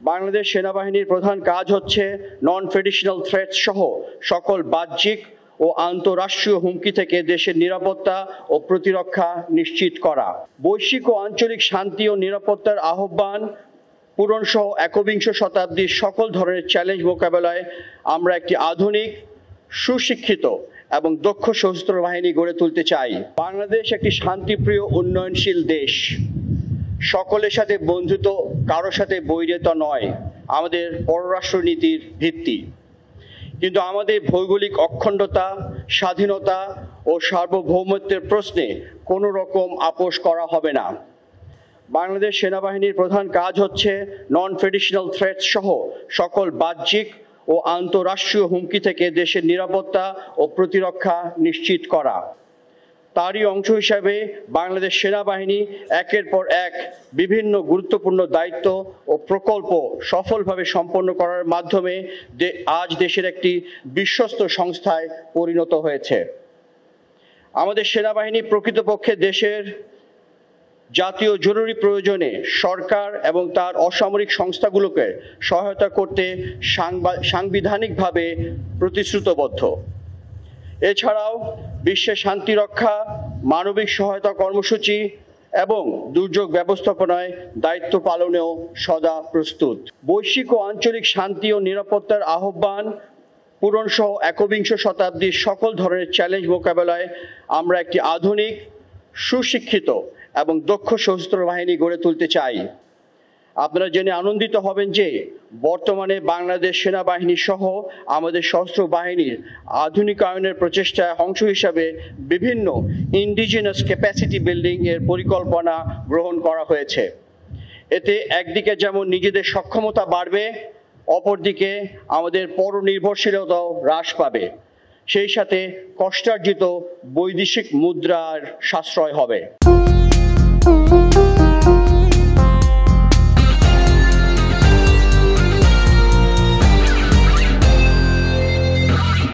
বাংলাদেশ সেনাবাহিনীর প্রধান কাজ হচ্ছে নন ট্রেডিশনাল থ্রেটস সহ সকল বাহ্যিক ও আন্তঃরাষ্ট্রীয় হুমকি থেকে দেশের নিরাপত্তা ও প্রতিরক্ষা নিশ্চিত করা। বৈশ্বিক ও আঞ্চলিক শান্তি ও নিরাপত্তার আহ্বান পূরণ সহ একবিংশ শতাব্দীর সকল ধরনের চ্যালেঞ্জ মোকাবেলায় আমরা একটি আধুনিক, সুশিক্ষিত এবং দক্ষ সশস্ত্র বাহিনী গড়ে তুলতে চাই। বাংলাদেশ একটি শান্তিপ্রিয় উন্নয়নশীল দেশ। সকলের সাথে বন্ধুত্ব, কারোর সাথে বৈরিতা নয় আমাদের পররাষ্ট্রনীতির ভিত্তি। কিন্তু আমাদের ভৌগোলিক অখণ্ডতা, স্বাধীনতা ও সার্বভৌমত্বের প্রশ্নে কোনো রকম আপোষ করা হবে না। বাংলাদেশ সেনাবাহিনীর প্রধান কাজ হচ্ছে নন ট্রেডিশনাল থ্রেটস সহ সকল বাহ্যিক ও আন্তঃরাষ্ট্রীয় হুমকি থেকে দেশের নিরাপত্তা ও প্রতিরক্ষা নিশ্চিত করা। তারই অংশ হিসাবে বাংলাদেশ সেনাবাহিনী একের পর এক বিভিন্ন গুরুত্বপূর্ণ দায়িত্ব ও প্রকল্প সফলভাবে সম্পন্ন করার মাধ্যমে আজ দেশের একটি বিশ্বস্ত সংস্থায় পরিণত হয়েছে। আমাদের সেনাবাহিনী প্রকৃতপক্ষে দেশের জাতীয় জরুরি প্রয়োজনে সরকার এবং তার অসামরিক সংস্থাগুলোকে সহায়তা করতে সাংবিধানিকভাবে প্রতিশ্রুতিবদ্ধ। এছাড়াও বিশ্বে শান্তি রক্ষা, মানবিক সহায়তা কর্মসূচি এবং দুর্যোগ ব্যবস্থাপনায় দায়িত্ব পালনেও সদা প্রস্তুত। বৈশ্বিক ও আঞ্চলিক শান্তি ও নিরাপত্তার আহ্বান পূরণ সহ একবিংশ শতাব্দীর সকল ধরনের চ্যালেঞ্জ মোকাবেলায় আমরা একটি আধুনিক, সুশিক্ষিত এবং দক্ষ সশস্ত্র বাহিনী গড়ে তুলতে চাই। আপনারা জেনে আনন্দিত হবেন যে বর্তমানে বাংলাদেশ সেনাবাহিনী সহ আমাদের সশস্ত্র বাহিনীর আধুনিকায়নের প্রচেষ্টায় অংশ হিসাবে বিভিন্ন ইন্ডিজিনাস ক্যাপাসিটি বিল্ডিং এর পরিকল্পনা গ্রহণ করা হয়েছে। এতে একদিকে যেমন নিজেদের সক্ষমতা বাড়বে, অপরদিকে আমাদের পরনির্ভরশীলতাও হ্রাস পাবে। সেই সাথে কষ্টার্জিত বৈদেশিক মুদ্রার সাশ্রয় হবে।